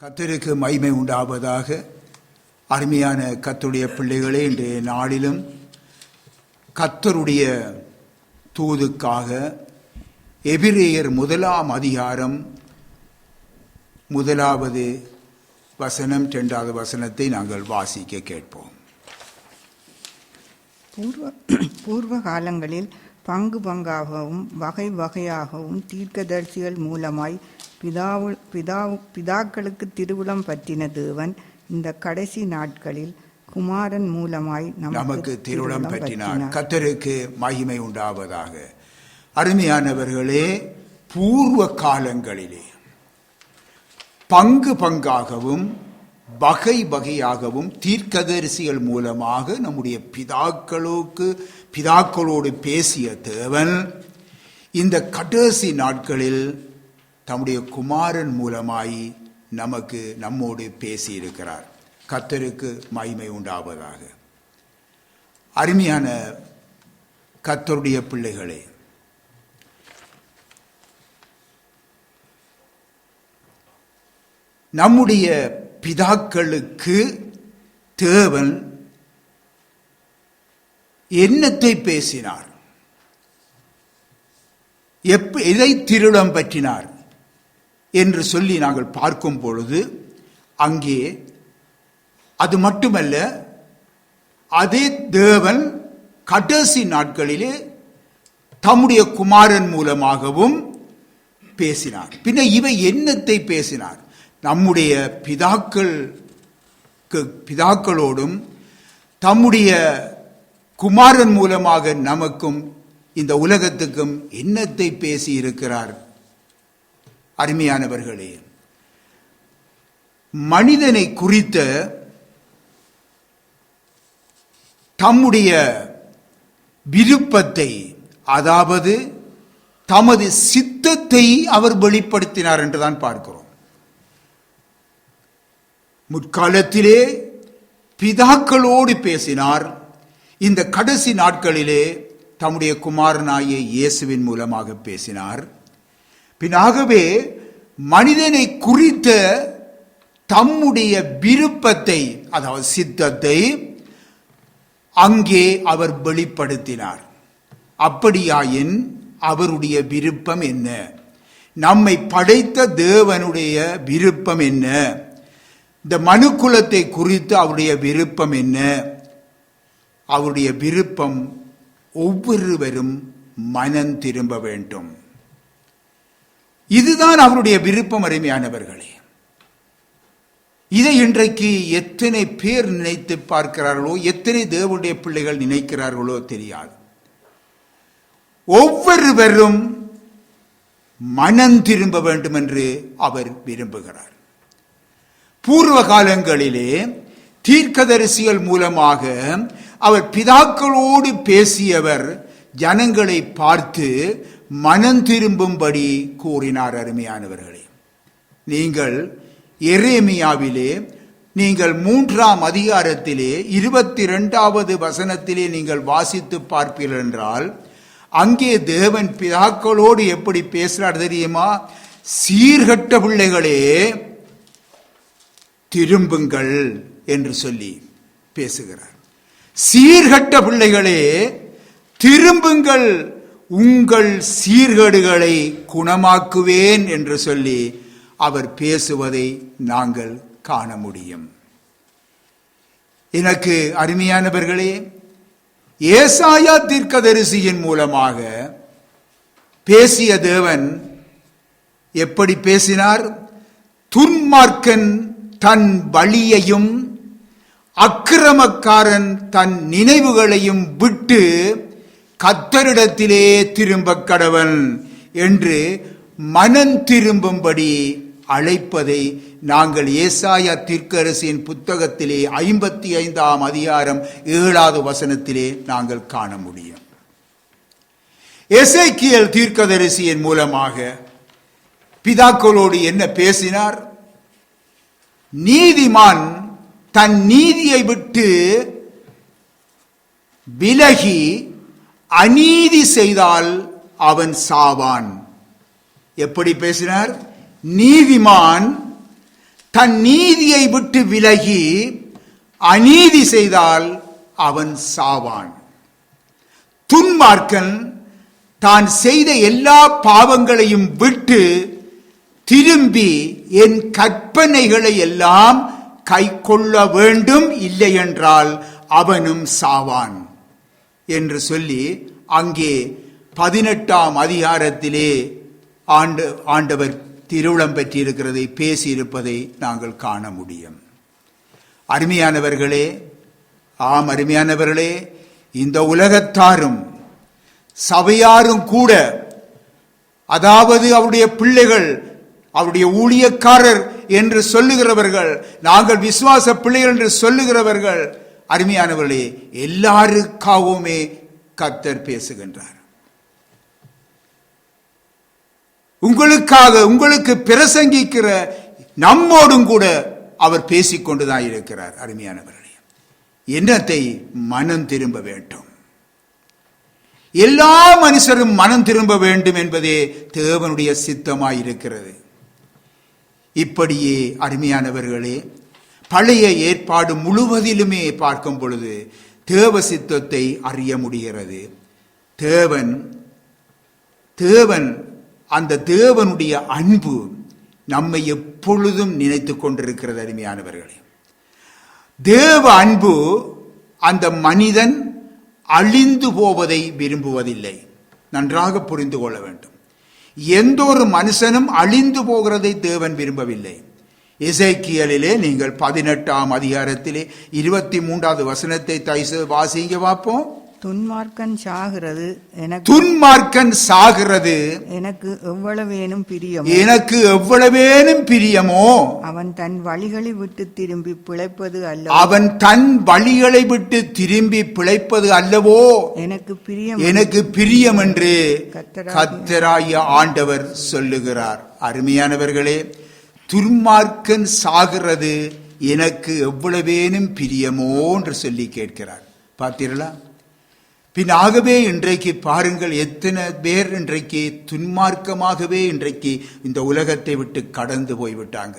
கர்த்தருக்கு மகிமை உண்டாவதாக. அருமையான கர்த்தருடைய பிள்ளைகளே, இன்றைய நாளிலும் கர்த்தருடைய தூதுக்காக எபிரேயர் 1 அதிகாரம் 1 வசனம் 2 வசனத்தை நாங்கள் வாசிக்க கேட்போம். பூர்வ காலங்களில் பங்கு பங்காகவும் வகை வகையாகவும் தீர்க்கதரிசிகள் மூலமாய் பிதாக்களுக்கு திருவுளம் பற்றின தேவன் இந்த கடைசி நாட்களில் குமாரன் மூலமாய் நமக்கு திருவுளம் பற்றினார். கர்த்தருக்கு மகிமை உண்டாவதாக. அருமையானவர்களே, பூர்வ காலங்களிலே பங்கு பங்காகவும் வகை வகையாகவும் தீர்க்கதரிசிகள் மூலமாக நம்முடைய பிதாக்களோடு பேசிய தேவன் இந்த கடைசி நாட்களில் தம்முடைய குமாரன் மூலமாய் நம்மோடு பேசியிருக்கிறார். கர்த்தருக்கு மகிமை உண்டாவதாக. அருமையான கர்த்தருடைய பிள்ளைகளே, நம்முடைய பிதாக்களுக்கு தேவன் என்னத்தை பேசினார், எதை திருடம் பற்றினார் என்று சொல்லி நாங்கள் பார்க்கும் பொழுது, அங்கே அது மட்டுமல்ல, அதே தேவன் கடைசி நாட்களிலே தம்முடைய குமாரன் மூலமாகவும் பேசினார். பின்ன இவை என்னத்தை பேசினார்? நம்முடைய பிதாக்களோடும் தம்முடைய குமாரன் மூலமாக நமக்கும் இந்த உலகத்துக்கும் என்னத்தை பேசி இருக்கிறார்? அருமையானவர்களே, மனிதனை குறித்த தம்முடைய விருப்பத்தை, அதாவது தமது சித்தத்தை அவர் வெளிப்படுத்தினார் என்றுதான் பார்க்கிறோம். முற்காலத்திலே பிதாக்களோடு பேசினார். இந்த கடைசி நாட்களிலே தம்முடைய குமாரனாகிய இயேசுவின் மூலமாக பேசினார். பின்னாகவே மனிதனை குறித்த தம்முடைய விருப்பத்தை, அதாவது சித்தத்தை அங்கே அவர் வெளிப்படுத்தினார். அப்படியாயின் அவருடைய விருப்பம் என்ன? நம்மை படைத்த தேவனுடைய விருப்பம் என்ன? இந்த மனுக்குலத்தை குறித்து அவருடைய விருப்பம் என்ன? அவருடைய விருப்பம் ஒவ்வொருவரும் மனம் திரும்ப வேண்டும். இதுதான் அவருடைய விருப்பம். அருமையானவர்களே, இதை இன்றைக்கு எத்தனை பேர் நினைத்து பார்க்கிறார்களோ, எத்தனை தேவனுடைய பிள்ளைகள் நினைக்கிறார்களோ தெரியாது. ஒவ்வொருவரும் மனம் திரும்ப வேண்டும் என்று அவர் விரும்புகிறார். பூர்வ காலங்களிலே தீர்க்கதரிசிகள் மூலமாக அவர் பிதாக்களோடு பேசியவர் ஜனங்களை பார்த்து மனம் திரும்பும்படி கூறினார். அருமையானவர்களே, நீங்கள் எரேமியாவிலே நீங்கள் 3 அதிகாரத்திலே 22 வசனத்திலே நீங்கள் வாசித்து பார்ப்பீர்கள் என்றால், அங்கே தேவன் பிதாக்களோடு எப்படி பேசுகிறார் தெரியுமா? சீர்கட்ட பிள்ளைகளே திரும்புங்கள் என்று சொல்லி பேசுகிறார். சீர்கட்ட பிள்ளைகளே திரும்புங்கள், உங்கள் சீர்கேடுகளை குணமாக்குவேன் என்று சொல்லி அவர் பேசுவதை நாங்கள் காண முடியும். எனக்கு அருமையானவர்களே, ஏசாயா தீர்க்கதரிசியின் மூலமாக பேசிய தேவன் எப்படி பேசினார்? துன்மார்க்கன் தன் வழியையும் அக்கிரமக்காரன் தன் நினைவுகளையும் விட்டு கர்த்தரிடத்திலே திரும்ப கடவன் என்று மனம் திரும்பும்படி அழைப்பதை நாங்கள் ஏசாயா தீர்க்கதரிசியின் புத்தகத்திலே 55 அதிகாரம் 7 வசனத்திலே நாங்கள் காண முடியும். எசேக்கியேல் தீர்க்கதரிசியின் மூலமாக பிதாக்களோடு என்ன பேசினார்? நீதிமான் தன் நீதியை விட்டு விலகி அநீதி செய்தால் அவன் சாவான். எப்படி பேசினார்? நீதிமான் தன் நீதியை விட்டு விலகி அநீதி செய்தால் அவன் சாவான். துன்மார்க்கன் தான் செய்த எல்லா பாவங்களையும் விட்டு திரும்பி என் கற்பனைகளை எல்லாம் கை கொள்ள வேண்டும், இல்லை என்றால் அவனும் சாவான் என்று சொல்லி அங்கே 18ஆம் அதிகாரத்திலே ஆண்டவர் திருவுளம் பெற்றிருக்கிறதை பேசியிருப்பதை நாங்கள் காண முடியும். அருமையானவர்களே, அருமையானவர்களே, இந்த உலகத்தாரும் சபையாரும் கூட, அதாவது அவருடைய பிள்ளைகள், அவருடைய ஊழியக்காரர் என்று சொல்லுகிறவர்கள், நாங்கள் விசுவாச பிள்ளைகள் என்று சொல்லுகிறவர்கள், அருமையானவர்களே, எல்லாருக்காகவுமே கர்த்தர் பேசுகின்றார். உங்களுக்காக, உங்களுக்கு பிரசங்கிக்கிற நம்மோடும் கூட அவர் பேசிக்கொண்டுதான் இருக்கிறார். அருமையானவர்களே, என்னத்தை மனம் திரும்ப வேண்டும், எல்லா மனுஷரும் மனம் திரும்ப வேண்டும் என்பதே தேவனுடைய சித்தமாயிருக்கிறது. இப்படியே அருமையானவர்களே, பழைய ஏற்பாடு முழுவதிலுமே பார்க்கும் பொழுது தேவ சித்தத்தை அறிய முடிகிறது. தேவன் அந்த தேவனுடைய அன்பு நம்மை எப்பொழுதும் நினைத்து கொண்டிருக்கிறது. அருமையானவர்களே, தேவ அன்பு அந்த மனிதன் அழிந்து போவதை விரும்புவதில்லை. நன்றாக புரிந்து கொள்ள வேண்டும். எந்த ஒரு மனுஷனும் அழிந்து போகிறதை தேவன் விரும்பவில்லை. எசேக்கியேலிலே நீங்கள் 18ஆம் அதிகாரத்திலே 23வது வசனத்தை வாசிங்க பார்ப்போம். துன்மார்க்கன் சாகிறது எனக்கு எவ்வளவேனும் பிரியமோ, அவன் தன் வழிகளை விட்டு திரும்பி பிழைப்பது அல்லவோ எனக்கு பிரியம் என்று கர்த்தராகிய ஆண்டவர் சொல்லுகிறார். அருமையானவர்களே, துன்மார்க்கன் சாகிறது எனக்கு எவ்வளவேனும் பிரியமோ என்று சொல்லி கேட்கிறார். பார்த்தீர்களா? பின்னாகவே இன்றைக்கு பாருங்கள், எத்தனை பேர் இன்றைக்கு துன்மார்க்கமாகவே இன்றைக்கு இந்த உலகத்தை விட்டு கடந்து போய்விட்டாங்க.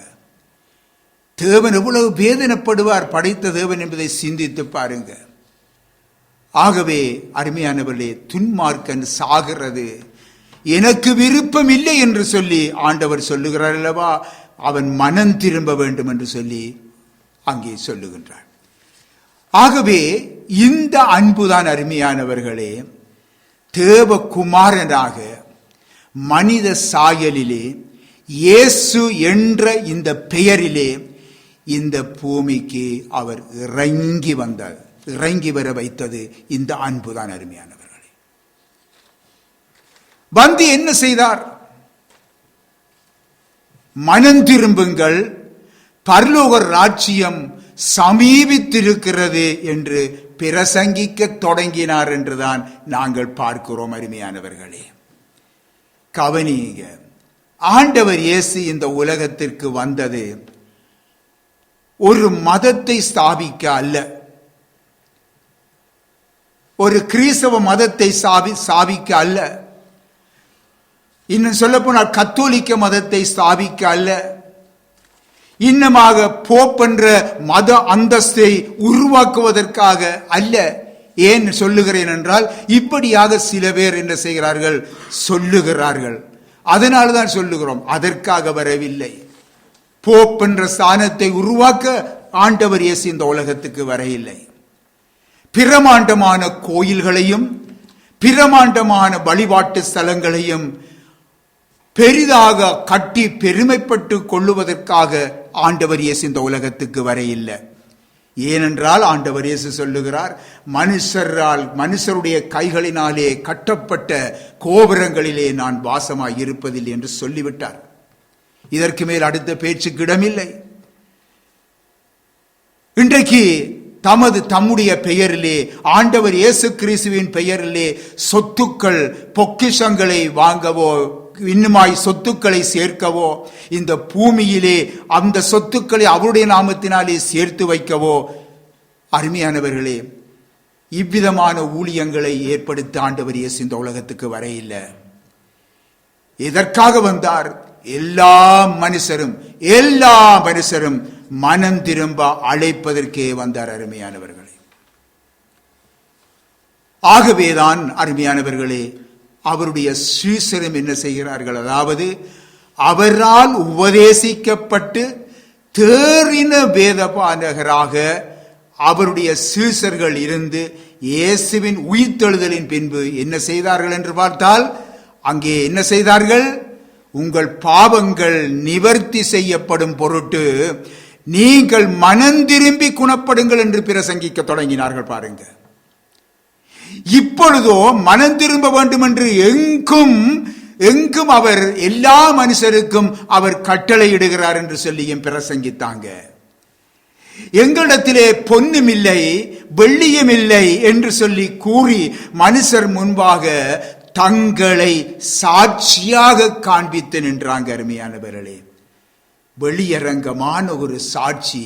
தேவன் எவ்வளவு வேதனைப்படுவார் படைத்த தேவன் என்பதை சிந்தித்து பாருங்க. ஆகவே அருமையானவர்களே, துன்மார்க்கன் சாகிறது எனக்கு விருப்பம் இல்லை என்று சொல்லி ஆண்டவர் சொல்லுகிறார் அல்லவா? அவன் மனம் திரும்ப வேண்டும் என்று சொல்லி அங்கே சொல்லுகின்றார். ஆகவே இந்த அன்புதான் அருமையானவர்களே, தேவகுமாரனாக மனித சாயலிலே இயேசு என்ற இந்த பெயரிலே இந்த பூமிக்கு அவர் இறங்கி வர வைத்தது இந்த அன்புதான். அருமையானவர்களே, வந்து என்ன செய்தார்? மனம் திரும்புங்கள், பரலோக ராஜ்யம் சமீபித்திருக்கிறது என்று பிரசங்கிக்க தொடங்கினார் என்றுதான் நாங்கள் பார்க்கிறோம். அருமையானவர்களே, கவனிங்க, ஆண்டவர் இயேசு இந்த உலகத்திற்கு வந்தது ஒரு மதத்தை ஸ்தாபிக்க அல்ல, ஒரு கிறிஸ்தவ மதத்தை ஸ்தாபிக்க அல்ல, இன்னும் சொல்ல போனால் கத்தோலிக்க மதத்தை ஸ்தாபிக்க அல்ல, இன்னமாக போப் என்ற மத அந்தஸ்தை உருவாக்குவதற்காக அல்ல. ஏன் சொல்லுகிறேன் என்றால், இப்படியாக சில பேர் என்ன செய்கிறார்கள், சொல்லுகிறார்கள். அதனால்தான் சொல்லுகிறோம், அதற்காக வரவில்லை. போப் என்ற ஸ்தானத்தை உருவாக்க ஆண்டவர் இயேசு இந்த உலகத்துக்கு வர இல்லை. பிரமாண்டமான கோயில்களையும் பிரமாண்டமான வழிபாட்டு ஸ்தலங்களையும் பெரிதாக கட்டி பெருமைப்பட்டு கொள்ளுவதற்காக ஆண்டவர் இயேசு இந்த உலகத்துக்கு வர இல்லை. ஏனென்றால் ஆண்டவர் இயேசு சொல்லுகிறார், மனுஷருடைய கைகளினாலே கட்டப்பட்ட கோபுரங்களிலே நான் வாசமாய் இருப்பதில்லை என்று சொல்லிவிட்டார். இதற்கு மேல் அடுத்த பேச்சுக்கு இடமில்லை. இன்றைக்கு தம்முடைய பெயரிலே, ஆண்டவர் இயேசு கிறிஸ்துவின் பெயரிலே சொத்துக்கள் பொக்கிஷங்களை வாங்கவோ, இன்னுமாய் சொத்துக்களை சேர்க்கவோ, இந்த பூமியிலே அந்த சொத்துக்களை அவருடைய நாமத்தினாலே சேர்த்து வைக்கவோ, அருமையானவர்களே, இவ்விதமான ஊழியங்களை ஏற்படுத்த ஆண்டவர் இயேசு இந்த உலகத்துக்கு வர இல்லை. எதற்காக வந்தார்? எல்லா மனுஷரும் மனம் திரும்ப அழைப்பதற்கே வந்தார். அருமையானவர்களே, ஆகவேதான் அருமையானவர்களே அவருடைய சீசரும் என்ன செய்கிறார்கள்? அதாவது அவரால் உபதேசிக்கப்பட்டு தேறின வேதபாரகராக அவருடைய சீசர்கள் இருந்து இயேசுவின் உயிர்த்தெழுதலின் பின்பு என்ன செய்தார்கள் என்று பார்த்தால், அங்கே என்ன செய்தார்கள்? உங்கள் பாவங்கள் நிவர்த்தி செய்யப்படும் பொருட்டு நீங்கள் மனம் திரும்பி குணப்படுங்கள் என்று பிரசங்கிக்க தொடங்கினார்கள். பாருங்க, இப்பொழுதோ மனம் திரும்ப வேண்டும் என்று எங்கும் அவர் எல்லா மனுஷருக்கும் அவர் கட்டளையிடுகிறார் என்று சொல்லியும் பிரசங்கித்தாங்க. எங்களிடத்திலே பொன்னும் இல்லை வெள்ளியும் இல்லை என்று சொல்லி கூறி மனுஷர் முன்பாக தங்களை சாட்சியாக காண்பித்து நின்றாங்க. அருமையானவர்களே, வெளியரங்கமான ஒரு சாட்சி,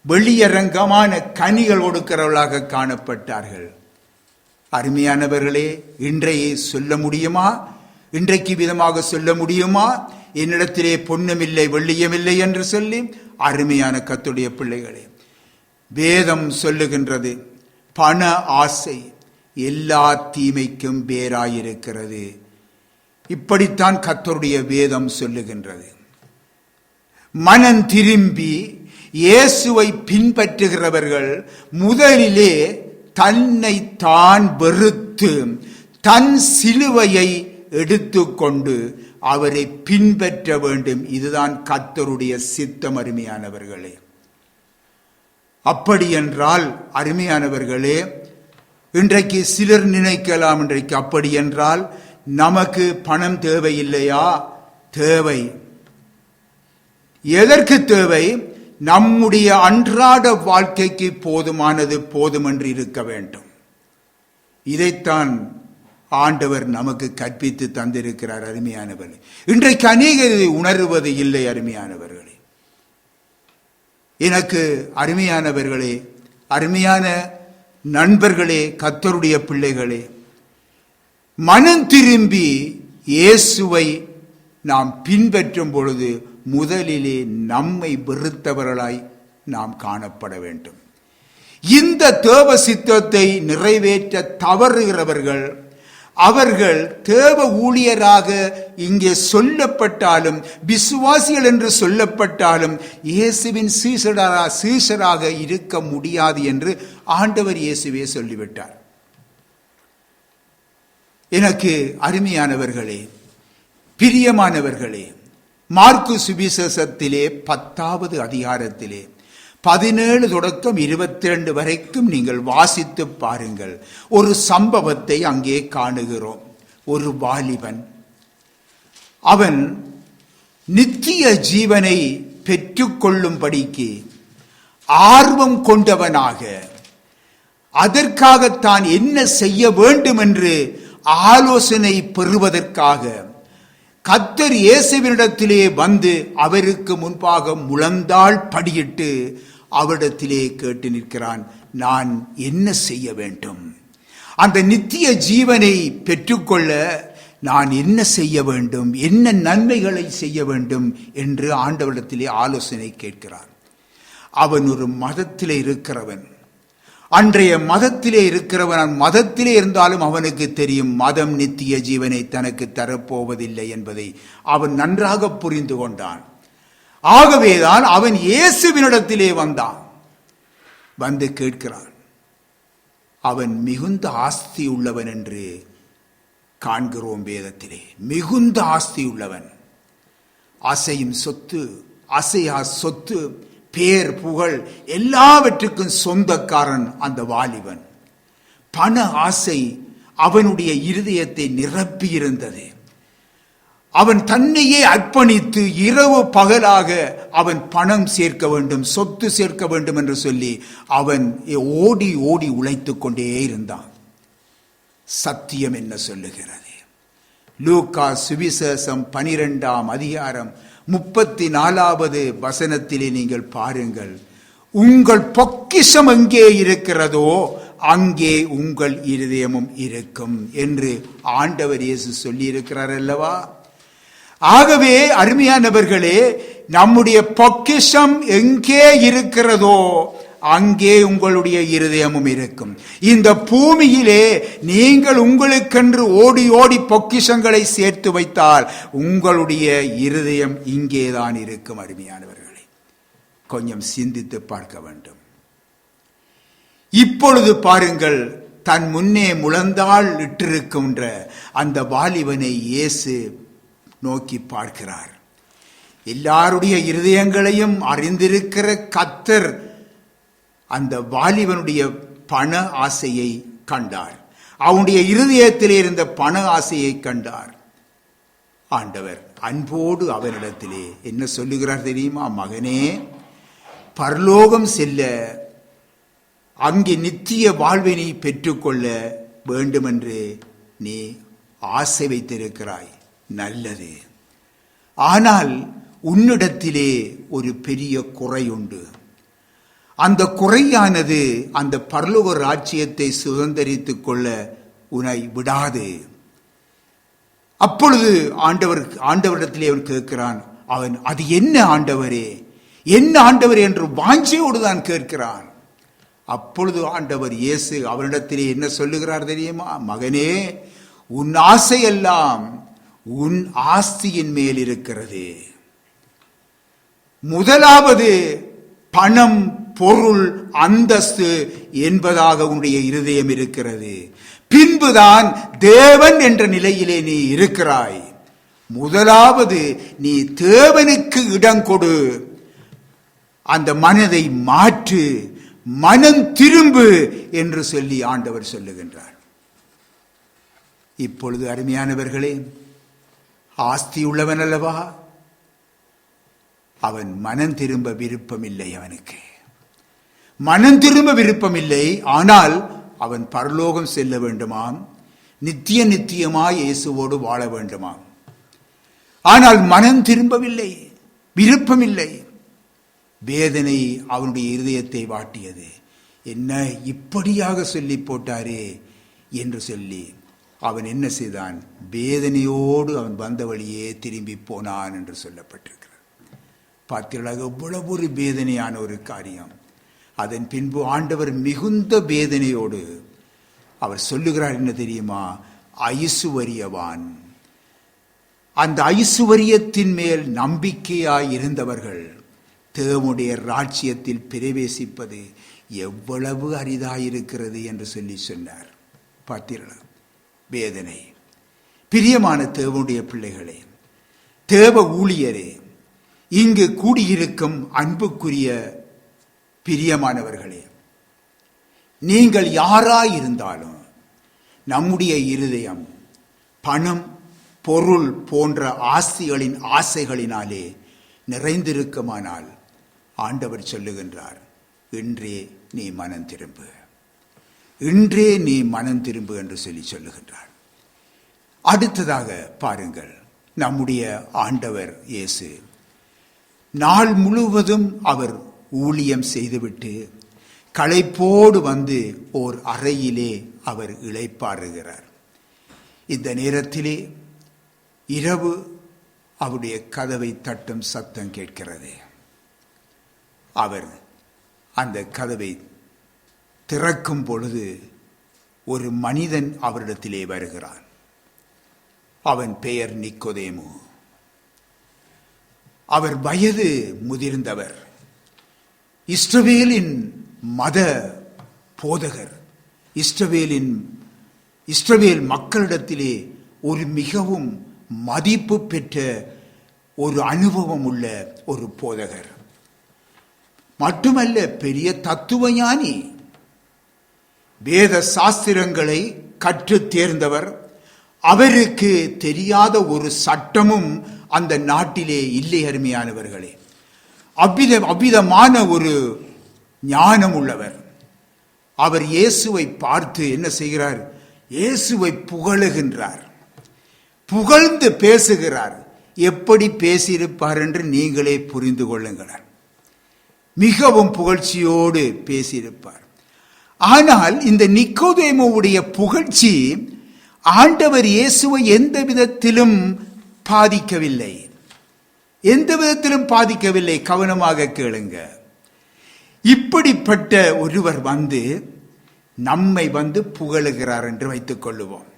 வெளியரங்கமான கனிகள் கொடுக்கிறவர்களாக காணப்பட்டார்கள். அருமையானவர்களே, இன்றையே சொல்ல முடியுமா? இன்றைக்கு விதமாக சொல்ல முடியுமா? என்னிடத்திலே பொன்னுமில்லை வெள்ளியமில்லை என்று சொல்லி? அருமையான கர்த்தருடைய பிள்ளைகளே, வேதம் சொல்லுகின்றது, பண ஆசை எல்லா தீமைக்கும் வேறாயிருக்கிறது. இப்படித்தான் கர்த்தருடைய வேதம் சொல்லுகின்றது. மனம் திரும்பி இயேசுவை பின்பற்றுகிறவர்கள் முதலிலே தன்னை தான் வெறுத்து தன் சிலுவையை எடுத்துக்கொண்டு அவரை பின்பற்ற வேண்டும். இதுதான் கர்த்தருடைய சித்தம். அருமையானவர்களே, அப்படி என்றால் அருமையானவர்களே, இன்றைக்கு சிலர் நினைக்கலாம், இன்றைக்கு அப்படி என்றால் நமக்கு பணம் தேவையில்லையா? தேவை. எதற்கு தேவை? நம்முடைய அன்றாட வாழ்க்கைக்கு போதுமானது போதுமென்று இருக்க வேண்டும். இதைத்தான் ஆண்டவர் நமக்கு கற்பித்து தந்திருக்கிறார். அருமையானவர்களே, இன்றைக்கு அநேகர் உணர்வது இல்லை. அருமையானவர்களே, எனக்கு அருமையானவர்களே, அருமையான நண்பர்களே, கர்த்தருடைய பிள்ளைகளே, மனம் திரும்பி இயேசுவை நாம் பின்பற்றும் பொழுது முதலிலே நம்மை வெறுத்தவர்களாய் நாம் காணப்பட வேண்டும். இந்த தேவ சித்தத்தை நிறைவேற்ற தவறுகிறவர்கள், அவர்கள் தேவ ஊழியராக இங்கே சொல்லப்பட்டாலும் விசுவாசிகள் என்று சொல்லப்பட்டாலும் இயேசுவின் சீஷராக இருக்க முடியாது என்று ஆண்டவர் இயேசுவே சொல்லிவிட்டார். எனக்கு அருமையானவர்களே, பிரியமானவர்களே, மார்க்கு சுவிசேஷத்திலே 10வது அதிகாரத்திலே 17 தொடக்கம் 22 வரைக்கும் நீங்கள் வாசித்து பாருங்கள். ஒரு சம்பவத்தை அங்கே காணுகிறோம். ஒரு வாலிபன், அவன் நித்திய ஜீவனை பெற்றுக்கொள்ளும்படிக்கு ஆர்வம் கொண்டவனாக, அதற்காக தான் என்ன செய்ய வேண்டும் என்று ஆலோசனை பெறுவதற்காக கர்த்தர் இயேசுவினிடத்திலே வந்து அவருக்கு முன்பாக முழந்தாள் படியிட்டு அவரிடத்திலே கேட்டு நிற்கிறான், நான் என்ன செய்ய வேண்டும்? அந்த நித்திய ஜீவனை பெற்றுக்கொள்ள நான் என்ன செய்ய வேண்டும்? என்ன நன்மைகளை செய்ய வேண்டும் என்று ஆண்டவரிடத்திலே ஆலோசனை கேட்கிறான். அவன் ஒரு மதத்திலே இருக்கிறவன். அன்றைய மதத்திலே இருக்கிறவன், மதத்திலே இருந்தாலும் அவனுக்கு தெரியும் மதம் நித்திய ஜீவனை தனக்கு தரப்போவதில்லை என்பதை அவன் நன்றாக புரிந்து கொண்டான். ஆகவேதான் அவன் இயேசுவினிடத்திலே வந்தான். வந்து கேட்கிறான். அவன் மிகுந்த ஆஸ்தி உள்ளவன் என்று காண்கிறோம் வேதத்திலே. மிகுந்த ஆஸ்தி உள்ளவன், அசையும் சொத்து, அசையா சொத்து, பேர் புகழ் எல்லாவற்றுக்கும் சொந்தக்காரன் அந்த வாலிபன். பண ஆசை அவனுடைய இருதயத்தை நிரப்பி இருந்தது. அவன் தன்னையே அர்ப்பணித்து இரவு பகலாக அவன் பணம் சேர்க்க வேண்டும், சொத்து சேர்க்க வேண்டும் என்று சொல்லி அவன் ஓடி ஓடி உழைத்துக் கொண்டே இருந்தான். சத்தியம் என்ன சொல்லுகிறது? லூக்கா சுவிசேஷம் 12ஆம் அதிகாரம் 34வது வசனத்திலே நீங்கள் பாருங்கள். உங்கள் பொக்கிஷம் எங்கே இருக்கிறதோ அங்கே உங்கள் இருதயமும் இருக்கும் என்று ஆண்டவர் இயேசு சொல்லி இருக்கிறார் அல்லவா? ஆகவே அருமையானவர்களே, நம்முடைய பொக்கிஷம் எங்கே இருக்கிறதோ அங்கே உங்களுடைய இருதயமும் இருக்கும். இந்த பூமியிலே நீங்கள் உங்களுக்கென்று ஓடி ஓடி பொக்கிஷங்களை சேர்த்து வைத்தால் உங்களுடைய இருதயம் இங்கேதான் இருக்கும். அருமையானவர்களே, கொஞ்சம் சிந்தித்து பார்க்க வேண்டும். இப்பொழுது பாருங்கள், தன் முன்னே முழந்தாள் இட்டிருக்கின்ற அந்த வாலிபனை இயேசு நோக்கி பார்க்கிறார். எல்லாருடைய இருதயங்களையும் அறிந்திருக்கிற கர்த்தர் அந்த வாலிபனுடைய பண ஆசையை கண்டார். அவனுடைய இருதயத்திலே இருந்த பண ஆசையை கண்டார். ஆண்டவர் அன்போடு அவனிடத்திலே என்ன சொல்லுகிறார் தெரியுமா? மகனே, பரலோகம் செல்ல, அங்கே நித்திய வாழ்வினை பெற்றுக்கொள்ள வேண்டுமென்று நீ ஆசை வைத்திருக்கிறாய், நல்லது. ஆனால் உன்னிடத்திலே ஒரு பெரிய குறை உண்டு. அந்த குறையானது அந்த பரலோக ராஜ்யத்தை சுதந்தரித்துக் கொள்ள உன்னை விடாது. அப்பொழுது ஆண்டவரிடத்திலே அவன் கேட்கிறான். அவன், அது என்ன ஆண்டவரே, என்ன ஆண்டவரே என்று வாஞ்சையோடு தான் கேட்கிறான். அப்பொழுது ஆண்டவர் இயேசு அவனிடத்திலே என்ன சொல்லுகிறார் தெரியுமா? மகனே, உன் ஆசையெல்லாம் உன் ஆஸ்தியின் மேல் இருக்கிறது. முதலாவது பணம், பொருள், அந்தஸ்து என்பதாக உன்னுடைய இருதயம் இருக்கிறது. பின்புதான் தேவன் என்ற நிலையிலே நீ இருக்கிறாய். முதலாவது நீ தேவனுக்கு இடம் கொடு, அந்த மனதை மாற்று, மனம் திரும்பு என்று சொல்லி ஆண்டவர் சொல்லுகின்றார். இப்பொழுது அருமையானவர்களே, ஆஸ்தி உள்ளவன் அல்லவா, அவன் மனம் திரும்ப விருப்பமில்லை. அவனுக்கு மனம் திரும்ப விருப்பமில்லை. ஆனால் அவன் பரலோகம் செல்ல வேண்டுமாம், நித்தியமாய் இயேசுவோடு வாழ வேண்டுமாம். ஆனால் மனம் திரும்பவில்லை, விருப்பமில்லை. வேதனை அவனுடைய இருதயத்தை வாட்டியது. என்ன இப்படியாக சொல்லி போட்டாரே என்று சொல்லி அவன் என்ன செய்தான்? வேதனையோடு அவன் வந்த வழியே திரும்பி போனான் என்று சொல்லப்பட்டிருக்கிறது. பார்த்தீர்களாக, எவ்வளவு ஒரு வேதனையான ஒரு காரியம். அதன் பின்பு ஆண்டவர் மிகுந்த வேதனையோடு அவர் சொல்லுகிறார், என்ன தெரியுமா? ஐசுவரியவான். அந்த ஐசுவரியத்தின் மேல் நம்பிக்கையாய் இருந்தவர்கள் தேவனுடைய ராஜ்யத்தில் பிரவேசிப்பது எவ்வளவு அரிதாயிருக்கிறது என்று சொல்லி சொன்னார். பார்த்தீர்களா வேதனை. பிரியமான தேவனுடைய பிள்ளைகளே, தேவ ஊழியரே, இங்கு கூடியிருக்கும் அன்புக்குரிய பிரியமானவர்களே, நீங்கள் யாராயிருந்தாலும் நம்முடைய இருதயம் பணம், பொருள் போன்ற ஆஸ்திகளின் ஆசைகளினாலே நிறைந்திருக்குமானால் ஆண்டவர் சொல்லுகின்றார், இன்றே நீ மனம் திரும்பு, இன்றே நீ மனம் திரும்பு என்று சொல்லி சொல்லுகின்றார். அடுத்ததாக பாருங்கள், நம்முடைய ஆண்டவர் இயேசு நாள் முழுவதும் அவர் ஊழியம் செய்துவிட்டு களைப்போடு வந்து ஓர் அறையிலே அவர் இளைப்பாறுகிறார். இந்த நேரத்திலே இரவு அவருடைய கதவை தட்டும் சத்தம் கேட்கிறது. அவர் அந்த கதவை திறக்கும் பொழுது ஒரு மனிதன் அவரிடத்திலே வருகிறான். அவன் பெயர் நிக்கோதேமு. அவர் வயது முதிர்ந்தவர், இஸ்ரவேலின் மத போதகர், இஸ்ரவேல் மக்களிடத்திலே ஒரு மிகவும் மதிப்பு பெற்ற ஒரு அனுபவம் உள்ள ஒரு போதகர். மட்டுமல்ல, பெரிய தத்துவ ஞானி, வேத சாஸ்திரங்களை கற்று தேர்ந்தவர். அவருக்கு தெரியாத ஒரு சட்டமும் அந்த நாட்டிலே இல்லை. அருமையானவர்களே, அவ்விதமான ஒரு ஞானம் உள்ளவர். அவர் இயேசுவை பார்த்து என்ன செய்கிறார்? இயேசுவை புகழுகின்றார், புகழ்ந்து பேசுகிறார். எப்படி பேசியிருப்பார் என்று நீங்களே புரிந்து கொள்ளுங்கள். மிகவும் புகழ்ச்சியோடு பேசியிருப்பார். ஆனால் இந்த நிக்கோதேமுவுடைய புகழ்ச்சி ஆண்டவர் இயேசுவை எந்த விதத்திலும் பாதிக்கவில்லை, எந்த விதத்திலும் பாதிக்கவில்லை. கவனமாக கேளுங்க. இப்படிப்பட்ட ஒருவர் நம்மை புகழுகிறார் என்று வைத்துக் கொள்ளுவோம்.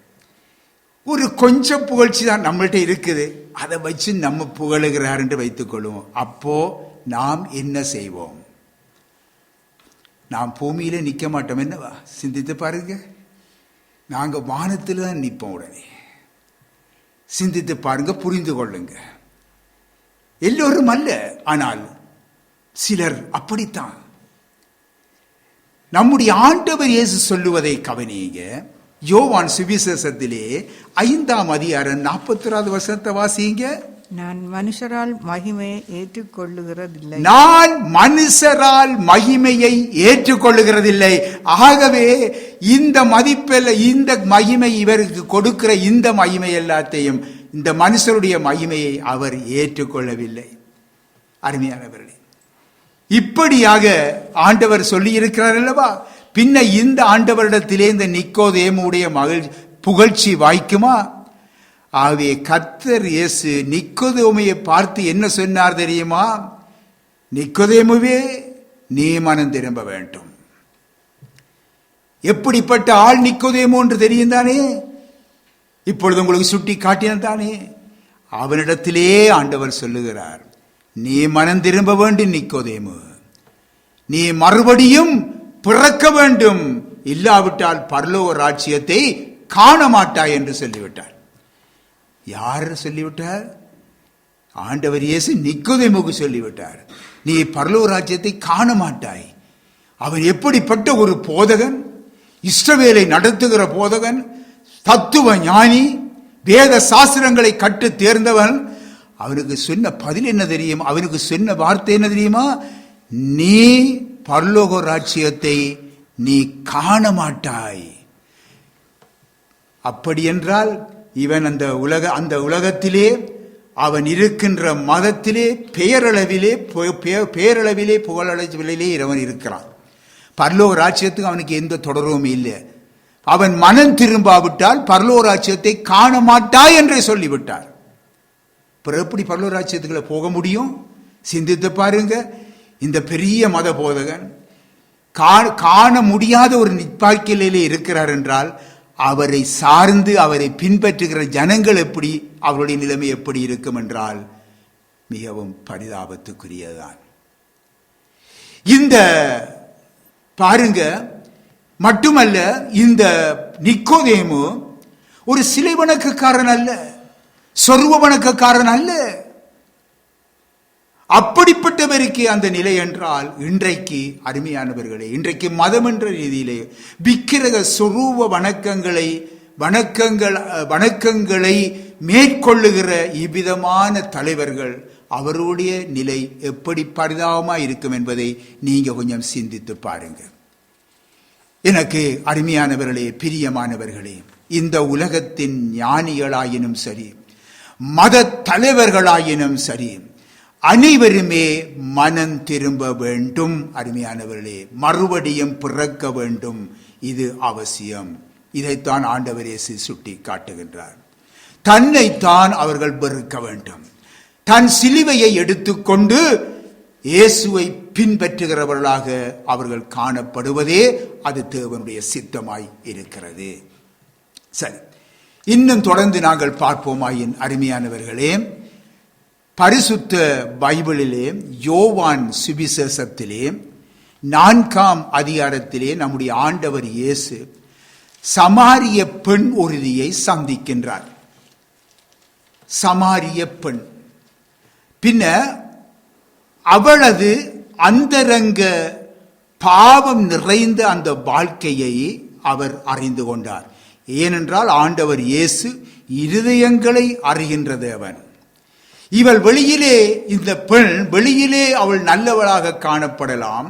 ஒரு கொஞ்சம் புகழ்ச்சி தான் நம்மள்ட்ட இருக்குது, அதை வச்சு நம்ம புகழுகிறார் என்று வைத்துக் கொள்வோம். அப்போ நாம் என்ன செய்வோம்? நாம் பூமியில நிற்க மாட்டோம். என்னவா சிந்தித்து பாருங்க. நாங்க வானத்தில் தான் நிற்போம். உடனே சிந்தித்து பாருங்க, புரிந்து கொள்ளுங்க. எல்லோரும் அல்ல, ஆனால் சிலர் அப்படித்தான். நம்முடைய ஆண்டவர் இயேசு சொல்லுவதை கவனியுங்க. யோவான் சுவிசேஷத்திலே 5ஆம் அதிகாரம் 41வது வசனத்தை வாசிங்க. நான் மனுஷரால் மகிமையை ஏற்றுக்கொள்ளுகிறதில்லை. நான் மனுஷரால் மகிமையை ஏற்றுக்கொள்ளுகிறதில்லை. ஆகவே இந்த மதிப்பில் இந்த மகிமை இவருக்கு கொடுக்கிற இந்த மகிமை எல்லாத்தையும், இந்த மனுஷருடைய மகிமையை அவர் ஏற்றுக்கொள்ளவில்லை. அருமையானவர்களே, இப்படியாக ஆண்டவர் சொல்லி இருக்கிறார் அல்லவா? பின்ன இந்த ஆண்டவரிடத்திலே இந்த நிக்கோதேமுடைய புகழ்ச்சி வாய்க்குமா? ஆகவே கர்த்தர் இயேசு நிக்கோதேமுவை பார்த்து என்ன சொன்னார் தெரியுமா? நிக்கோதேமுவே, நீ மனம் திரும்ப வேண்டும். எப்படிப்பட்ட ஆள் நிக்கோதேமு என்று தெரியும் தானே? இப்பொழுது உங்களுக்கு சுட்டி காட்டினான் தானே? அவனிடத்திலே ஆண்டவர் சொல்லுகிறார், நீ மனம் திரும்ப வேண்டும் நிக்கோதேமு, நீ மறுபடியும் பிறக்க வேண்டும், இல்லாவிட்டால் பரலோக ராஜ்யத்தை காண மாட்டாய் என்று சொல்லிவிட்டார். யார் சொல்லிவிட்டார்? ஆண்டவர் இயேசு நிக்கோதேமுக்கு சொல்லிவிட்டார், நீ பரலோக ராஜ்யத்தை காண மாட்டாய். அவன் எப்படிப்பட்ட ஒரு போதகன்! இஸ்ரவேலை நடத்துகிற போதகன், தத்துவ ஞானி, வேத சாஸ்திரங்களை கற்று தேர்ந்தவன். அவனுக்கு சொன்ன பதில் என்ன தெரியும்? அவனுக்கு சொன்ன வார்த்தை என்ன தெரியுமா? நீ பரலோக ராஜ்யத்தை நீ காண மாட்டாய். அப்படி என்றால் இவன் அந்த உலகத்திலே, அவன் இருக்கின்ற மதத்திலே பேரளவிலே புகழளவிலே அவன் இருக்கிறான். பரலோக ராஜ்யத்துக்கு அவனுக்கு எந்த தொடர்பும் இல்லை. அவன் மனம் திரும்பாவிட்டால் பரலோக ராஜ்யத்தை காண மாட்டாய் என்றே சொல்லிவிட்டார். எப்படி பரலோக ராஜ்யத்துக்குள்ள போக முடியும்? சிந்தித்து பாருங்க. இந்த பெரிய மத போதகன் காண முடியாத ஒரு நிற்பாக்கிலே இருக்கிறார் என்றால், அவரை சார்ந்து அவரை பின்பற்றுகிற ஜனங்கள் எப்படி, அவருடைய நிலைமை எப்படி இருக்கும் என்றால் மிகவும் பரிதாபத்துக்குரியதான். இந்த பாருங்க, மட்டுமல்ல, இந்த நிக்கோதேமு ஒரு சிலை வணக்கக்காரன் அல்ல, சொர்வ வணக்கக்காரன் அல்ல. அப்படிப்பட்டவருக்கு அந்த நிலை என்றால், இன்றைக்கு அருமையானவர்களே, இன்றைக்கு மதம் என்ற ரீதியிலே விக்கிரக சொரூப வணக்கங்களை மேற்கொள்ளுகிற இவ்விதமான தலைவர்கள், அவருடைய நிலை எப்படி பரிதாபமாக இருக்கும் என்பதை நீங்க கொஞ்சம் சிந்தித்து பாருங்க. எனக்கு அருமையானவர்களே, பிரியமானவர்களே, இந்த உலகத்தின் ஞானிகளாயினும் சரி, மத தலைவர்களாயினும் சரி, அனைவருமே மனம் திரும்ப வேண்டும். அருமையானவர்களே, மறுபடியும் பிறக்க வேண்டும். இது அவசியம். இதைத்தான் ஆண்டவர் இயேசு சுட்டி காட்டுகின்றார். தன்னைத்தான் அவர்கள் வெறுக்க வேண்டும். தன் சிலுவையை எடுத்துக்கொண்டு இயேசுவை பின்பற்றுகிறவர்களாக அவர்கள் காணப்படுவதே அது தேவனுடைய சித்தமாய் இருக்கிறது. சரி, இன்னும் தொடர்ந்து நாங்கள் பார்ப்போமாயின் அருமையானவர்களே, பரிசுத்த பைபிளிலே யோவான் சுவிசேஷத்திலே 4ஆம் அதிகாரத்திலே நம்முடைய ஆண்டவர் இயேசு சமாரிய பெண் ஒருத்தியை சந்திக்கின்றார். சமாரிய பெண், பின்ன அவளது அந்தரங்க பாவம் நிறைந்த அந்த வாழ்க்கையை அவர் அறிந்து கொண்டார். ஏனென்றால் ஆண்டவர் இயேசு இருதயங்களை அறிகின்ற தேவன். இவள் வெளியிலே, இந்த பெண் வெளியிலே அவள் நல்லவளாக காணப்படலாம்,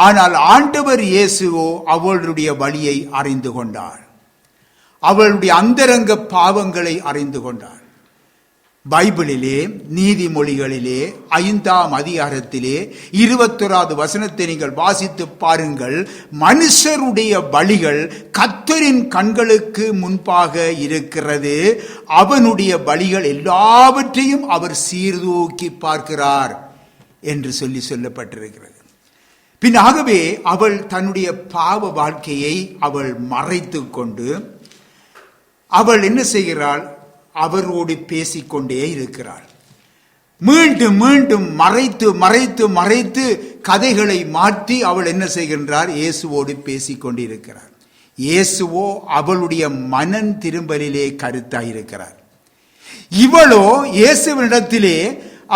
ஆனால் ஆண்டவர் இயேசுவோ அவளுடைய வழியை அறிந்து கொண்டார். அவளுடைய அந்தரங்க பாவங்களை அறிந்து கொண்டார். பைபிளிலே நீதிமொழிகளிலே 5ஆம் அதிகாரத்திலே 21வது வசனத்தை நீங்கள் வாசித்து பாருங்கள். மனுஷருடைய பலிகள் கர்த்தரின் கண்களுக்கு முன்பாக இருக்கிறது, அவனுடைய பலிகள் எல்லாவற்றையும் அவர் சீர்தூக்கி பார்க்கிறார் என்று சொல்லப்பட்டிருக்கிறது. பின் ஆகவே அவள் தன்னுடைய பாவ வாழ்க்கையை அவள் மறைத்து கொண்டு அவள் என்ன செய்கிறாள்? அவரோடு பேசிக்கொண்டே இருக்கிறாள். மீண்டும் மீண்டும் மறைத்து கதைகளை மாற்றி அவள் என்ன செய்கின்றார்? இயேசுவோடு பேசிக்கொண்டிருக்கிறார். இயேசுவோ அவளுடைய மனம் திரும்பலிலே கருத்தாயிருக்கிறார். இவளோ இயேசுவினிடத்திலே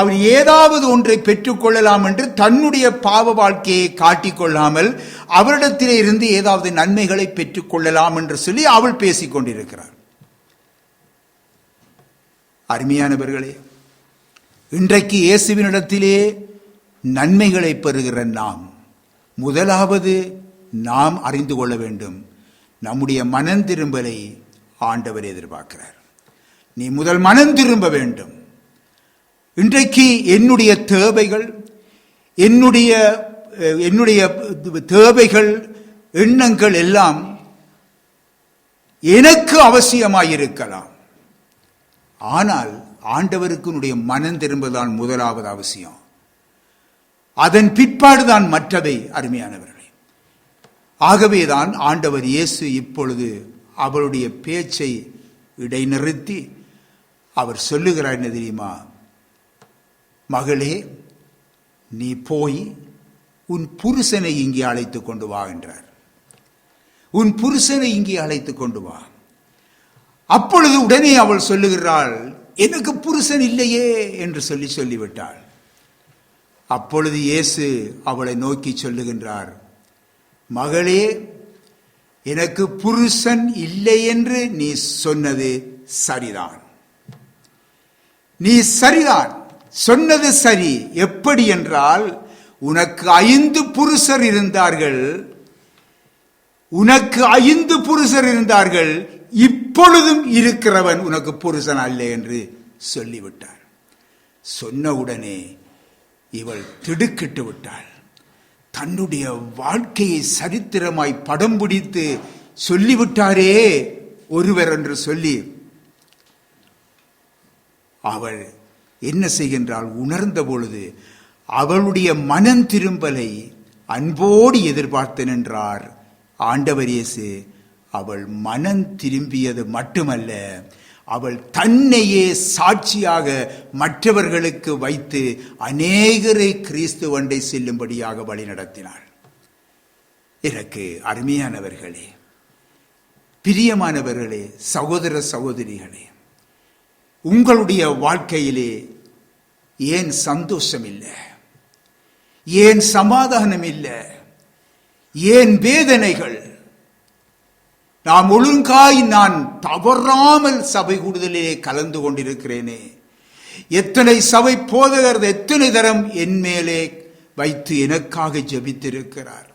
அவர் ஏதாவது ஒன்றை பெற்றுக்கொள்ளலாம் என்று தன்னுடைய பாவ வாழ்க்கையை காட்டிக்கொள்ளாமல் அவரிடத்திலே இருந்து ஏதாவது நன்மைகளை பெற்றுக்கொள்ளலாம் என்று சொல்லி அவள் பேசிக்கொண்டிருக்கிறார். அருமையானவர்களே, இன்றைக்கு இயேசுவினிடத்திலே நன்மைகளை பெறுகிற நாம் முதலாவது நாம் அறிந்து கொள்ள வேண்டும், நம்முடைய மனம் திரும்பலை ஆண்டவர் எதிர்பார்க்கிறார். நீ முதல் மனம் திரும்ப வேண்டும். இன்றைக்கு என்னுடைய தேவைகள், என்னுடைய தேவைகள், எண்ணங்கள் எல்லாம் எனக்கு அவசியமாயிருக்கலாம். ஆனால் ஆண்டவருக்கு உன்னுடைய மனம் திரும்புவதுதான் முதலாவது அவசியம். அதன் பிற்பாடுதான் மற்றவை. அருமையானவர்களே, ஆகவேதான் ஆண்டவர் இயேசு இப்பொழுது அவளுடைய பேச்சை இடைநிறுத்தி அவர் சொல்லுகிறார் என்ன தெரியுமா? மகளே, நீ போய் உன் புருஷனை இங்கே அழைத்து கொண்டு வா என்றார். உன் புருஷனை இங்கே அழைத்து கொண்டு வா. அப்பொழுது உடனே அவள் சொல்லுகிறாள், எனக்கு புருஷன் இல்லையே என்று சொல்லிவிட்டாள். அப்பொழுது இயேசு அவளை நோக்கி சொல்லுகின்றார், மகளே, எனக்கு புருஷன் இல்லை என்று நீ சொன்னது சரிதான். நீ சரிதான் சொன்னது சரி. எப்படி என்றால், உனக்கு 5 புருஷர் இருந்தார்கள், இப்பொழுதும் இருக்கிறவன் உனக்கு புருஷன் அல்ல என்று சொல்லிவிட்டார். சொன்னவுடனே இவள் திடுக்கிட்டு விட்டாள். தன்னுடைய வாழ்க்கையை சரித்திரமாய் படம் பிடித்து சொல்லிவிட்டாரே ஒருவர் என்று சொல்லி அவள் என்ன செய்கின்றாள்? உணர்ந்த பொழுது அவளுடைய மனம் திரும்பலை அன்போடு எதிர்பார்த்து நின்றார் ஆண்டவர் இயேசு. அவள் மனம் திரும்பியது மட்டுமல்ல, அவள் தன்னையே சாட்சியாக மற்றவர்களுக்கு வைத்து அநேகரை கிறிஸ்துவண்டை செல்லும்படியாக வழி நடத்தினாள். எனக்கு அருமையானவர்களே, பிரியமானவர்களே, சகோதர சகோதரிகளே, உங்களுடைய வாழ்க்கையிலே ஏன் சந்தோஷம் இல்லை? ஏன் சமாதானம் இல்லை? ஏன் வேதனைகள்? நான் ஒழுங்காய் நான் தவறாமல் சபை கூடுதலிலே கலந்து கொண்டிருக்கிறேனே, எத்தனை சபை போதகர் எத்தனை தரம் என் மேலே வைத்து எனக்காக ஜெபித்திருக்கிறார்,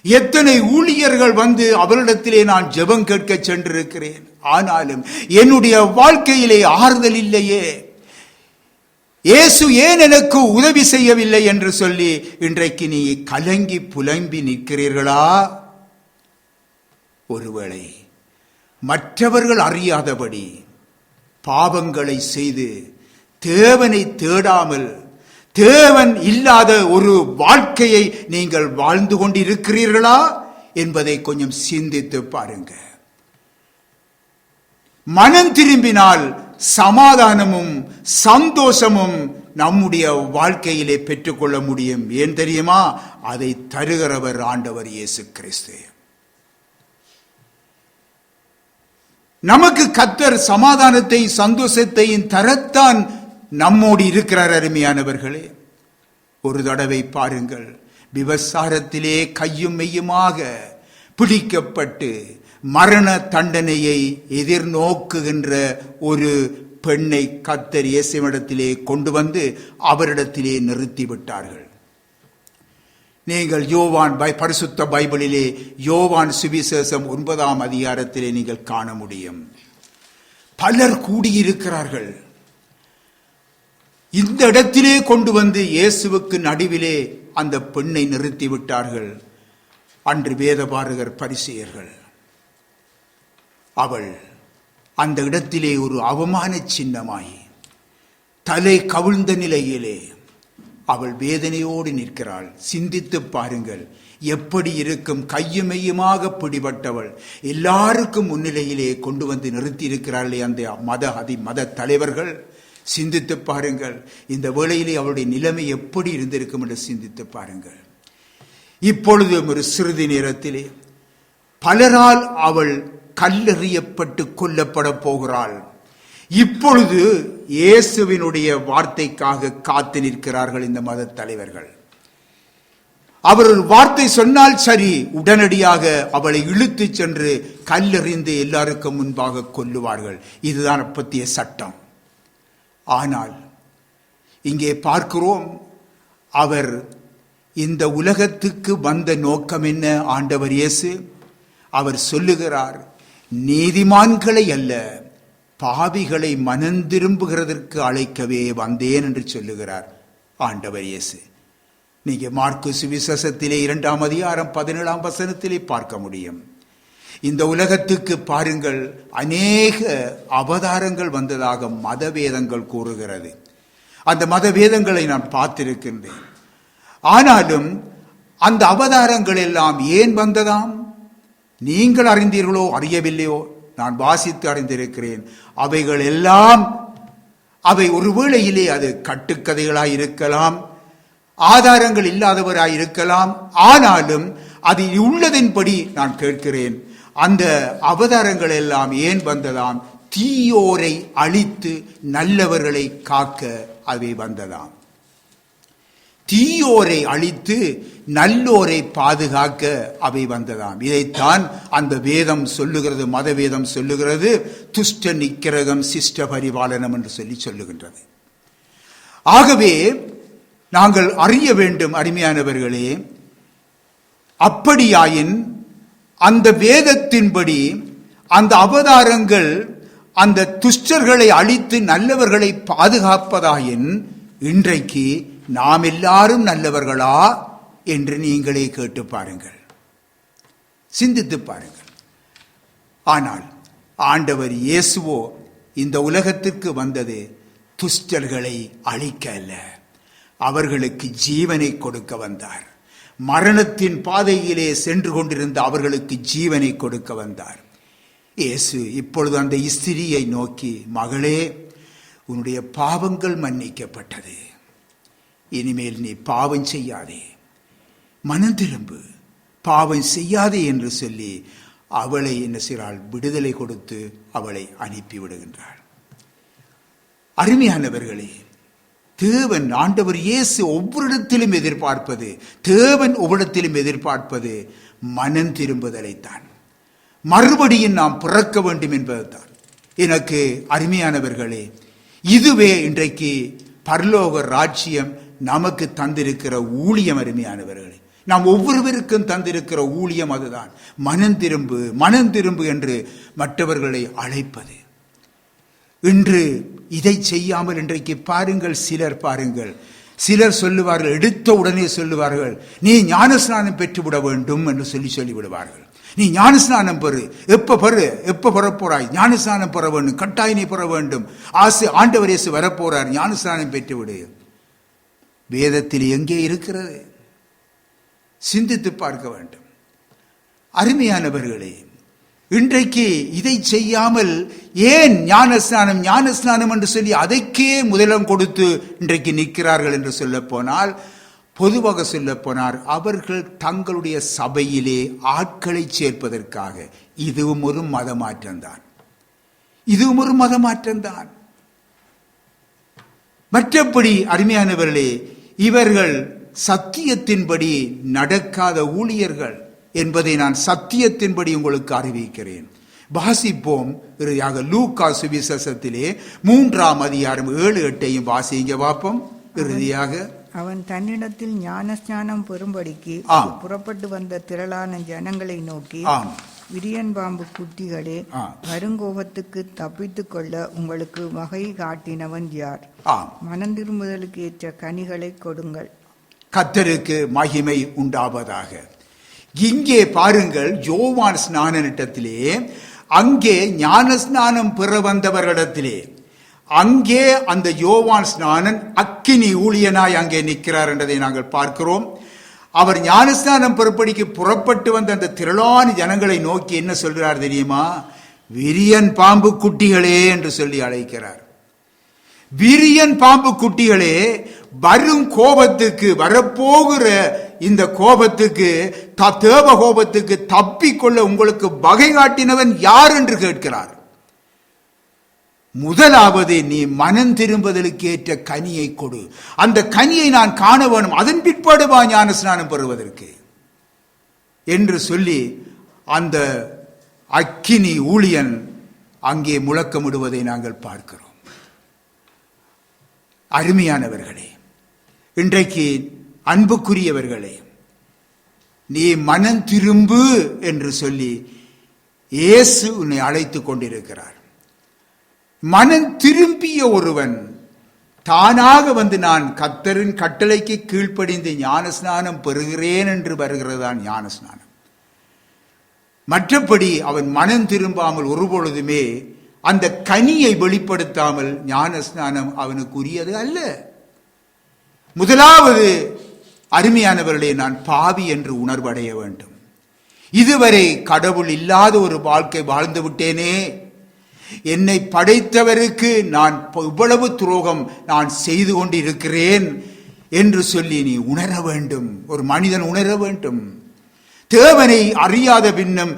எத்தனை ஊழியர்கள் வந்து அவரிடத்திலே நான் ஜெபம் கேட்க சென்றிருக்கிறேன், ஆனாலும் என்னுடைய வாழ்க்கையிலே ஆறுதல் இல்லையே, இயேசு ஏன் எனக்கு உதவி செய்யவில்லை என்று சொல்லி இன்றைக்கு நீ கலங்கி புலம்பி நிற்கிறீர்களா? ஒருவேளை மற்றவர்கள் அறியாதபடி பாவங்களை செய்து தேவனை தேடாமல் தேவன் இல்லாத ஒரு வாழ்க்கையை நீங்கள் வாழ்ந்து கொண்டிருக்கிறீர்களா என்பதை கொஞ்சம் சிந்தித்து பாருங்க. மனம் திரும்பினால் சமாதானமும் சந்தோஷமும் நம்முடைய வாழ்க்கையிலே பெற்றுக்கொள்ள முடியும். ஏன் தெரியுமா? அதை தருகிறவர் ஆண்டவர் இயேசு கிறிஸ்து. நமக்கு கர்த்தர் சமாதானத்தையும் சந்தோஷத்தையும் தரத்தான் நம்மோடு இருக்கிறார். அருமையானவர்களே, ஒரு தடவை பாருங்கள், விபசாரத்திலே கையும் மெய்யுமாக பிடிக்கப்பட்டு மரண தண்டனையை எதிர்நோக்குகின்ற ஒரு பெண்ணை கர்த்தர் இயேசுவிடத்திலே கொண்டு வந்து அவரிடத்திலே நிறுத்திவிட்டார்கள். நீங்கள் யோவான் பரிசுத்த பைபிளிலே யோவான் சுவிசேஷம் 9ஆம் அதிகாரத்திலே நீங்கள் காண முடியும். பலர் கூடியிருக்கிறார்கள். இந்த இடத்திலே கொண்டு வந்து இயேசுவுக்கு நடுவிலே அந்த பெண்ணை நிறுத்தி விட்டார்கள். அன்று வேதபாரகர் பரிசேயர்கள். அவள் அந்த இடத்திலே ஒரு அவமான சின்னமாய் தலை கவிழ்ந்த நிலையிலே அவள் வேதனையோடு நிற்கிறாள். சிந்தித்து பாருங்கள், எப்படி இருக்கும். கையுமையுமாக பிடிபட்டவள் எல்லாருக்கும் முன்னிலையிலே கொண்டு வந்து நிறுத்தி இருக்கிறார்களே அந்த மத தலைவர்கள். சிந்தித்து பாருங்கள், இந்த வேளையிலே அவளுடைய நிலைமை எப்படி இருந்திருக்கும் என்று சிந்தித்து பாருங்கள். இப்பொழுது ஒரு சிறிது நேரத்திலே பலரால் அவள் கல்லெறியப்பட்டு கொல்லப்பட போகிறாள். இப்பொழுது இயேசுவினுடைய வார்த்தைக்காக காத்து நிற்கிறார்கள் இந்த மத தலைவர்கள். அவர் ஒரு வார்த்தை சொன்னால் சரி, உடனடியாக அவளை இழுத்து சென்று கல்லெறிந்து எல்லாருக்கும் முன்பாக கொல்லுவார்கள். இதுதான் அப்பத்திய சட்டம். ஆனால் இங்கே பார்க்கிறோம், அவர் இந்த உலகத்துக்கு வந்த நோக்கம் என்ன? ஆண்டவர் இயேசு அவர் சொல்லுகிறார், நீதிமான்களை அல்ல பாவிகளை மனந்திரும்புகிறதற்கு அழைக்கவே வந்தேன் என்று சொல்லுகிறார் ஆண்டவர் இயேசு. நீங்க மார்க்கு சுவிசேஷத்திலே 2ஆம் அதிகாரம் 17ஆம் வசனத்திலே பார்க்க முடியும். இந்த உலகத்துக்கு பாருங்கள், அநேக அவதாரங்கள் வந்ததாக மதவேதங்கள் கூறுகிறது. அந்த மதவேதங்களை நான் பார்த்திருக்கின்றேன். ஆனாலும் அந்த அவதாரங்கள் எல்லாம் ஏன் வந்ததாம்? நீங்கள் அறிந்தீர்களோ அறியவில்லையோ? நான் வாசித்து அறிந்திருக்கிறேன். அவைகள் எல்லாம் அவை ஒருவேளையிலே அது கட்டுக்கதைகளாய் இருக்கலாம், ஆதாரங்கள் இல்லாதவராய் இருக்கலாம். ஆனாலும் அது உள்ளதின்படி நான் கேட்கிறேன், அந்த அவதாரங்கள் எல்லாம் ஏன் வந்ததாம்? தீயோரை அழித்து நல்லவர்களை காக்க அவை வந்ததாம். தீயோரை அழித்து நல்லோரை பாதுகாக்க அவை வந்ததாம். இதைத்தான் அந்த வேதம் சொல்லுகிறது, மதவேதம் சொல்லுகிறது, துஷ்ட நிக்கிரகம் சிஷ்ட பரிபாலனம் என்று சொல்லுகின்றது. ஆகவே நாங்கள் அறிய வேண்டும் அருமையானவர்களே, அப்படியாயின் அந்த வேதத்தின்படி அந்த அவதாரங்கள் அந்த துஷ்டர்களை அழித்து நல்லவர்களை பாதுகாப்பதாயின் இன்றைக்கு நாம் எல்லாரும் நல்லவர்களா என்று நீங்களே கேட்டு பாருங்கள், சிந்தித்து பாருங்கள். ஆனால் ஆண்டவர் இயேசுவோ இந்த உலகத்திற்கு வந்தது துஷ்டர்களை அழிக்க அல்ல, அவர்களுக்கு ஜீவனை கொடுக்க வந்தார். மரணத்தின் பாதையிலே சென்று கொண்டிருந்த அவர்களுக்கு ஜீவனை கொடுக்க வந்தார் இயேசு. இப்பொழுது அந்த ஸ்திரியை நோக்கி, மகளே, உன்னுடைய பாவங்கள் மன்னிக்கப்பட்டது, இனிமேல் நீ பாவம் செய்யாதே, மனம் திரும்பு, பாவம் செய்யாதே என்று சொல்லி அவளை என்ன செய்கிறாள்? விடுதலை கொடுத்து அவளை அனுப்பி விடுகின்றாள். அருமையானவர்களே, தேவன் ஆண்டவர் இயேசு ஒவ்வொரு இடத்திலும் எதிர்பார்ப்பது, தேவன் ஒவ்வொருத்திலும் எதிர்பார்ப்பது மனம் திரும்புதலைத்தான். மறுபடியும் நாம் பிறக்க வேண்டும் என்பதுதான். எனக்கு அருமையானவர்களே, இதுவே இன்றைக்கு பரலோக ராஜ்யம் நமக்கு தந்திருக்கிற ஊழியம். அருமையானவர்களே, நாம் ஒவ்வொருவருக்கும் தந்திருக்கிற ஊழியம் அதுதான். மனம் திரும்பு, மனம் திரும்பு என்று மற்றவர்களை அழைப்பது. இன்று இதை செய்யாமல் இன்றைக்கு பாருங்கள், சிலர் சொல்லுவார்கள், எடுத்த உடனே சொல்லுவார்கள், நீ ஞானஸ்நானம் பெற்றுவிட வேண்டும் என்று சொல்லிவிடுவார்கள். நீ ஞானஸ்நானம் பெறு, எப்ப பெறப்போறாய்? ஞானஸ்நானம் பெற வேண்டும், கட்டாயினை பெற வேண்டும், ஆண்டவர் இயேசு வரப்போறார், ஞானஸ்நானம் பெற்றுவிடு. வேதத்தில் எங்கே இருக்கிறது? சிந்தித்து பார்க்க வேண்டும். அருமையானவர்களே, இன்றைக்கு இதை செய்யாமல் ஏன் ஞானஸ்நானம் என்று சொல்லி அதைக்கே முதலம் கொடுத்து இன்றைக்கு நிற்கிறார்கள் என்று சொல்ல போனால், பொதுவாக சொல்ல போனார், அவர்கள் தங்களுடைய சபையிலே ஆட்களை சேர்ப்பதற்காக. இதுவும் ஒரு மதமாற்றம்தான். மற்றபடி அருமையானவர்களே, இவர்கள் சத்தியத்தின்படி நடக்காத ஊழியர்கள் என்பதை நான் சத்தியத்தின்படி உங்களுக்கு அறிவிக்கிறேன். வாசிப்போம். இறுதியாக லூக்கா சுவிசேஷத்திலே 3ஆம் அதிகாரம் 7-8 வாசிங்க பார்ப்போம். இறுதியாக, அவன் தன்னிடத்தில் ஞானஸ்நானம் பெறும்படிக்கு புறப்பட்டு வந்த திரளான ஜனங்களை நோக்கி, விரியன் பாம்பு குட்டிகளே, வருங்கோபத்துக்கு தப்பித்துக் கொள்ள உங்களுக்கு வகை காட்டினவன் யார்? மனம் திரும்புதலுக்கு ஏற்ற கனிகளை கொடுங்கள். கர்த்தருக்கு மகிமை உண்டாவதாக. இங்கே பாருங்கள், யோவான் ஸ்நானனிடத்திலே, அங்கே ஞான ஸ்நானம் பெற வந்தவர்களிடத்திலே, அங்கே அந்த யோவான் ஸ்நானன் அக்கினி ஊழியனாய் அங்கே நிற்கிறார் என்றதை நாங்கள் பார்க்கிறோம். அவர் ஞானஸ்நானம் பெறும்படிக்கு புறப்பட்டு வந்த அந்த திரளான ஜனங்களை நோக்கி என்ன சொல்கிறார் தெரியுமா? விரியன் பாம்பு குட்டிகளே என்று சொல்லி அழைக்கிறார். விரியன் பாம்பு குட்டிகளே, வரும் கோபத்துக்கு, வரப்போகிற இந்த கோபத்துக்கு, தேவ கோபத்துக்கு தப்பிக்கொள்ள உங்களுக்கு வகை காட்டினவன் யார் என்று கேட்கிறார். முதலாவது, நீ மனம் திரும்புதலுக்கு ஏற்ற கனியை கொடு. அந்த கனியை நான் காண வேணும், அதன் பிற்பாடு வா ஞான ஸ்நானம் பெறுவதற்கு என்று சொல்லி அந்த அக்கினி ஊழியன் அங்கே முழக்கமிடுவதை நாங்கள் பார்க்கிறோம். அருமையானவர்களே, இன்றைக்கு அன்புக்குரியவர்களே, நீ மனம் திரும்பு என்று சொல்லி இயேசு உன்னை அழைத்துக் கொண்டிருக்கிறார். மனம் திரும்பிய ஒருவன் தானாக வந்து நான் கர்த்தரின் கட்டளைக்கு கீழ்ப்படிந்து ஞானஸ்நானம் பெறுகிறேன் என்று வருகிறதான் ஞானஸ்நானம். மற்றபடி அவன் மனம் திரும்பாமல் ஒருபொழுதுமே அந்த கனியை வெளிப்படுத்தாமல் ஞானஸ்நானம் அவனுக்குரியது அல்ல. முதலாவது, அருமையானவர்களே, நான் பாவி என்று உணர்வடைய வேண்டும். இதுவரை கடவுள் இல்லாத ஒரு வாழ்க்கை வாழ்ந்து விட்டேனே, என்னை படைத்தவருக்கு நான் இவ்வளவு துரோகம் நான் செய்து கொண்டிருக்கிறேன் என்று சொல்லி நீ உணர வேண்டும். ஒரு மனிதன் உணர வேண்டும். தேவனை அறியாத பின்னும்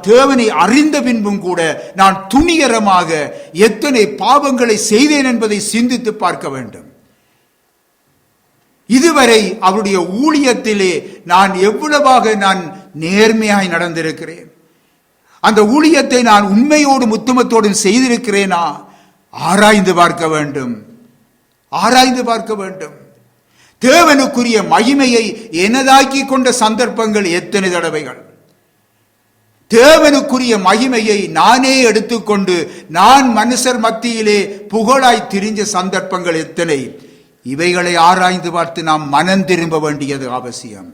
தேவனை அறிந்த பின்பும் கூட நான் துணிகரமாக எத்தனை பாவங்களை செய்தேன் என்பதை சிந்தித்து பார்க்க வேண்டும். இதுவரை அவருடைய ஊழியத்திலே நான் எவ்வளவாக நான் நேர்மையாய் நடந்திருக்கிறேன், அந்த ஊழியத்தை நான் உண்மையோடு முத்துமத்தோடும் செய்திருக்கிறேனா? ஆராய்ந்து பார்க்க வேண்டும், ஆராய்ந்து பார்க்க வேண்டும். தேவனுக்குரிய மகிமையை எனதாக்கி கொண்ட சந்தர்ப்பங்கள் எத்தனை தடவைகள். தேவனுக்குரிய மகிமையை நானே எடுத்துக்கொண்டு நான் மனுஷர் மத்தியிலே புகழாய் திரிஞ்ச சந்தர்ப்பங்கள் எத்தனை. இவைகளை ஆராய்ந்து பார்த்து நாம் மனம் திரும்ப வேண்டியது அவசியம்.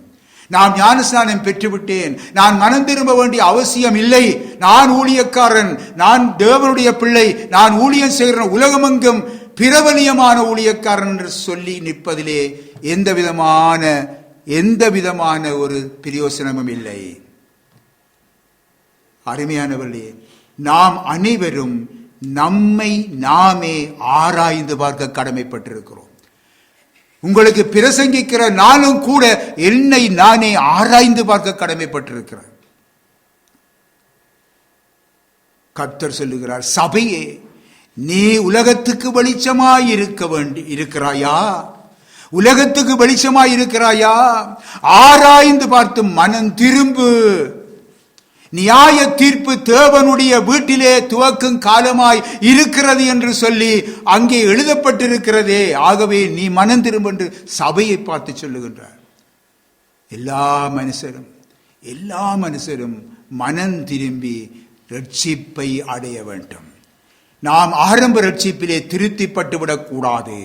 நான் ஞானஸ்நானம் பெற்றுவிட்டேன், நான் மனம் திரும்ப வேண்டிய அவசியம் இல்லை, நான் ஊழியக்காரன், நான் தேவனுடைய பிள்ளை, நான் ஊழியம் செய்கிற உலகமெங்கும் பிரபலியமான ஊழியக்காரன் என்று சொல்லி நிற்பதிலே எந்த விதமான ஒரு பிரயோசனமும் இல்லை. அருமையானவர்களே, நாம் அனைவரும் நம்மை நாமே ஆராய்ந்து பார்க்க கடமைப்பட்டிருக்கிறோம். உங்களுக்கு பிரசங்கிக்கிற நானும் கூட என்னை நானே ஆராய்ந்து பார்க்க கடமைப்பட்டிருக்கிறேன். கர்த்தர் சொல்லுகிறார், சபையே, நீ உலகத்துக்கு வெளிச்சமாய் இருக்கிறாயா? உலகத்துக்கு வெளிச்சமாய் இருக்கிறாயா? ஆராய்ந்து பார்த்து மனம் திரும்பு. நியாய தீர்ப்பு தேவனுடைய வீட்டிலே துவக்கும் காலமாய் இருக்கிறது என்று சொல்லி அங்கே எழுதப்பட்டிருக்கிறதே. ஆகவே நீ மனம் திரும்ப என்று சபையை பார்த்து சொல்லுகின்றார். எல்லா மனுஷரும் மனம் திரும்பி ரட்சிப்பை அடைய வேண்டும். நாம் ஆரம்ப ரட்சிப்பிலே திருத்திப்பட்டுவிடக் கூடாது.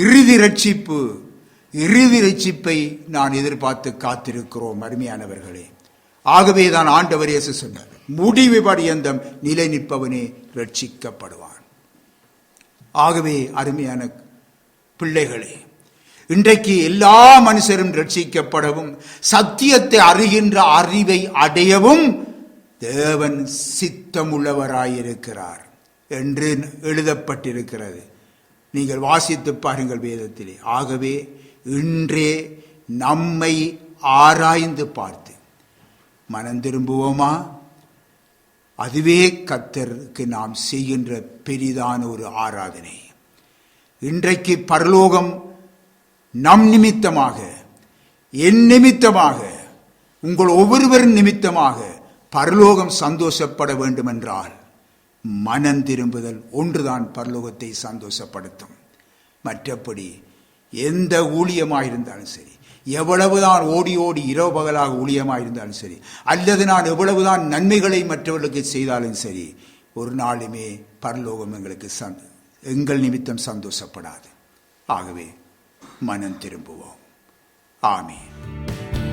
இறுதி ரட்சிப்பை நான் எதிர்பார்த்து காத்திருக்கிறோம். அருமையானவர்களே, ஆகவேதான் ஆண்டவர் இயேசு சொன்னார், முடிவு பரியந்தம் நிலை நிற்பவனே ரட்சிக்கப்படுவான். ஆகவே அருமையான பிள்ளைகளே, இன்றைக்கு எல்லா மனுஷரும் ரட்சிக்கப்படவும் சத்தியத்தை அறிகின்ற அறிவை அடையவும் தேவன் சித்தமுள்ளவராயிருக்கிறார் என்று எழுதப்பட்டிருக்கிறது. நீங்கள் வாசித்து பாருங்கள் வேதத்திலே. ஆகவே இன்றே நம்மை ஆராய்ந்து பார்த்து மனம் திரும்புவோமா? அதுவே கர்த்தருக்கு நாம் செய்கின்ற பெரிதான ஒரு ஆராதனை. இன்றைக்கு பரலோகம் நம் நிமித்தமாக, என் நிமித்தமாக, உங்கள் ஒவ்வொருவரின் நிமித்தமாக பரலோகம் சந்தோஷப்பட வேண்டும் என்றால் மனம் திரும்புதல் ஒன்றுதான் பரலோகத்தை சந்தோஷப்படுத்தும். மற்றபடி எந்த ஊழியமாயிருந்தாலும் சரி, எவ்வளவுதான் ஓடி ஓடி இரவு பகலாக ஊழியமாக இருந்தாலும் சரி, அல்லது நான் எவ்வளவுதான் நன்மைகளை மற்றவர்களுக்கு செய்தாலும் சரி, ஒரு நாளுமே பரலோகம் எங்கள் நிமித்தம் சந்தோஷப்படாது. ஆகவே மனம் திரும்புவோம். ஆமென்.